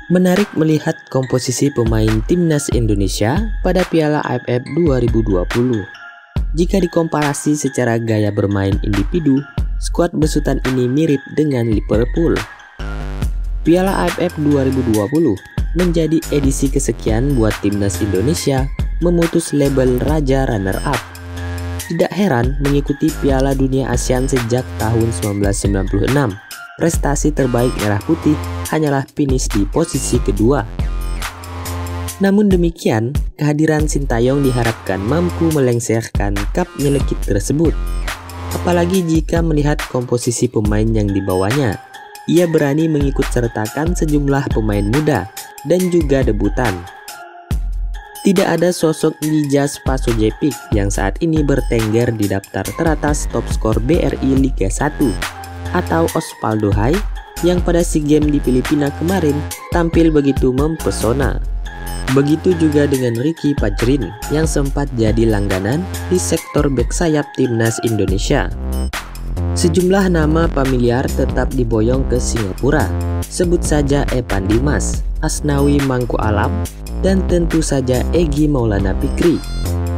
Menarik melihat komposisi pemain timnas Indonesia pada Piala AFF 2020. Jika dikomparasi secara gaya bermain individu, skuad besutan ini mirip dengan Liverpool. Piala AFF 2020 menjadi edisi kesekian buat timnas Indonesia memutus label Raja Runner-up. Tidak heran mengikuti Piala Dunia ASEAN sejak tahun 1996. Prestasi terbaik Merah Putih hanyalah finish di posisi kedua. Namun demikian, kehadiran Sintayong diharapkan mampu melengsarkan cup nyelekit tersebut. Apalagi jika melihat komposisi pemain yang dibawanya, ia berani mengikut sertakan sejumlah pemain muda dan juga debutan. Tidak ada sosok Mijas Pasojevic yang saat ini bertengger di daftar teratas top skor BRI Liga 1. Atau Osvaldo Hai yang pada SEA Games di Filipina kemarin tampil begitu mempesona. Begitu juga dengan Ricky Pajrin yang sempat jadi langganan di sektor bek sayap timnas Indonesia. Sejumlah nama familiar tetap diboyong ke Singapura. Sebut saja Evan Dimas, Asnawi Mangku Alam, dan tentu saja Egy Maulana Fikri.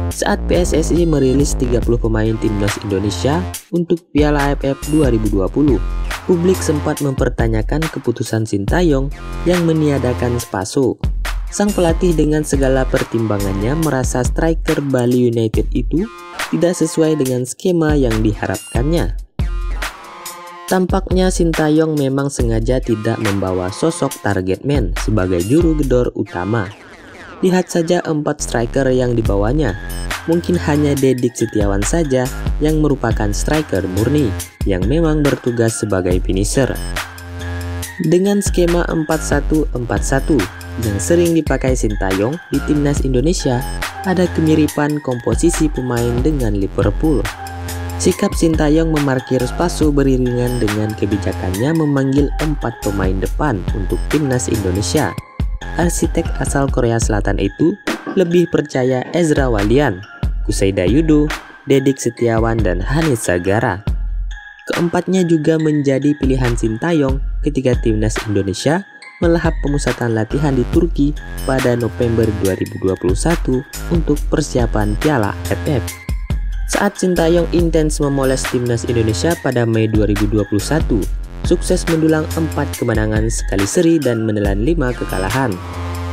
Saat PSSI merilis 30 pemain timnas Indonesia untuk Piala AFF 2020, publik sempat mempertanyakan keputusan Sintayong yang meniadakan Spaso. Sang pelatih dengan segala pertimbangannya merasa striker Bali United itu tidak sesuai dengan skema yang diharapkannya. Tampaknya Sintayong memang sengaja tidak membawa sosok target man sebagai juru gedor utama. Lihat saja 4 striker yang dibawanya. Mungkin hanya Dedik Setiawan saja yang merupakan striker murni yang memang bertugas sebagai finisher. Dengan skema 4-1-4-1 yang sering dipakai Sintayong di timnas Indonesia, ada kemiripan komposisi pemain dengan Liverpool. Sikap Sintayong memarkir Spaso beriringan dengan kebijakannya memanggil 4 pemain depan untuk timnas Indonesia. Arsitek asal Korea Selatan itu lebih percaya Ezra Walian, Kuseda Yudo, Dedik Setiawan, dan Hannes Sagara. Keempatnya juga menjadi pilihan Sintayong ketika timnas Indonesia melahap pemusatan latihan di Turki pada November 2021 untuk persiapan Piala AFF. Saat Sintayong intens memoles timnas Indonesia pada Mei 2021, sukses mendulang 4 kemenangan sekali seri dan menelan 5 kekalahan.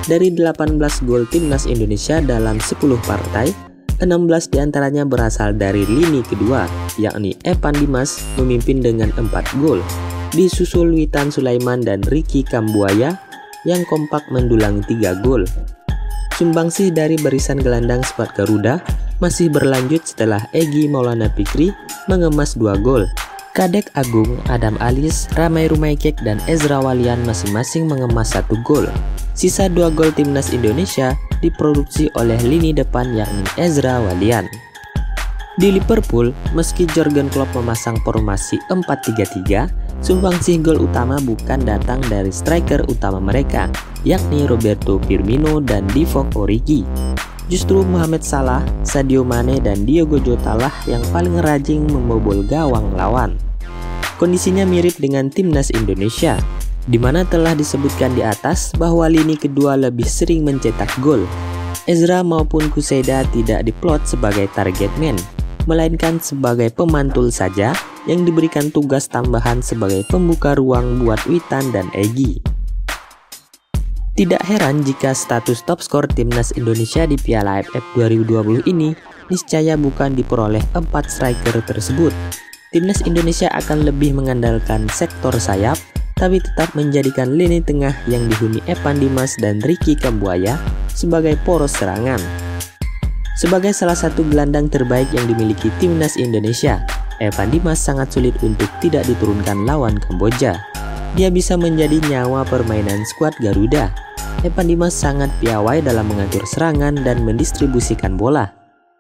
Dari 18 gol timnas Indonesia dalam 10 partai, 16 diantaranya berasal dari lini kedua, yakni Evan Dimas memimpin dengan 4 gol, disusul Witan Sulaiman dan Ricky Kambuaya yang kompak mendulang 3 gol. Sumbangsih dari barisan gelandang skuad Garuda masih berlanjut setelah Egy Maulana Fikri mengemas 2 gol. Kadek Agung, Adam Alis, Ramai Rumaikek, dan Ezra Walian masing-masing mengemas 1 gol. Sisa 2 gol timnas Indonesia diproduksi oleh lini depan yakni Ezra Walian. Di Liverpool, meski Jurgen Klopp memasang formasi 4-3-3, sumbangsih gol utama bukan datang dari striker utama mereka, yakni Roberto Firmino dan Divock Origi. Justru Mohamed Salah, Sadio Mane, dan Diogo Jota lah yang paling rajin membobol gawang lawan. Kondisinya mirip dengan timnas Indonesia, di mana telah disebutkan di atas bahwa lini kedua lebih sering mencetak gol. Ezra maupun Kuseda tidak diplot sebagai target man, melainkan sebagai pemantul saja yang diberikan tugas tambahan sebagai pembuka ruang buat Witan dan Egy. Tidak heran jika status top skor timnas Indonesia di Piala AFF 2020 ini niscaya bukan diperoleh 4 striker tersebut. Timnas Indonesia akan lebih mengandalkan sektor sayap, tapi tetap menjadikan lini tengah yang dihuni Evan Dimas dan Ricky Kambuaya sebagai poros serangan. Sebagai salah satu gelandang terbaik yang dimiliki timnas Indonesia, Evan Dimas sangat sulit untuk tidak diturunkan lawan Kamboja. Dia bisa menjadi nyawa permainan skuad Garuda. Evan Dimas sangat piawai dalam mengatur serangan dan mendistribusikan bola.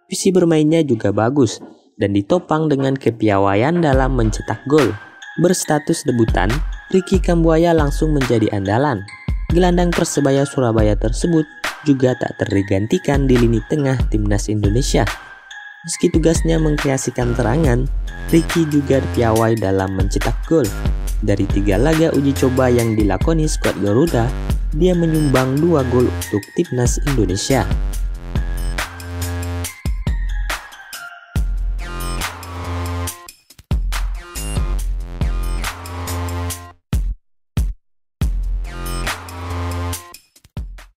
Visi bermainnya juga bagus dan ditopang dengan kepiawaian dalam mencetak gol. Berstatus debutan, Ricky Kambuaya langsung menjadi andalan. Gelandang Persebaya Surabaya tersebut juga tak tergantikan di lini tengah timnas Indonesia. Meski tugasnya mengkreasikan serangan, Ricky juga piawai dalam mencetak gol. Dari 3 laga uji coba yang dilakoni skuad Garuda, dia menyumbang 2 gol untuk timnas Indonesia.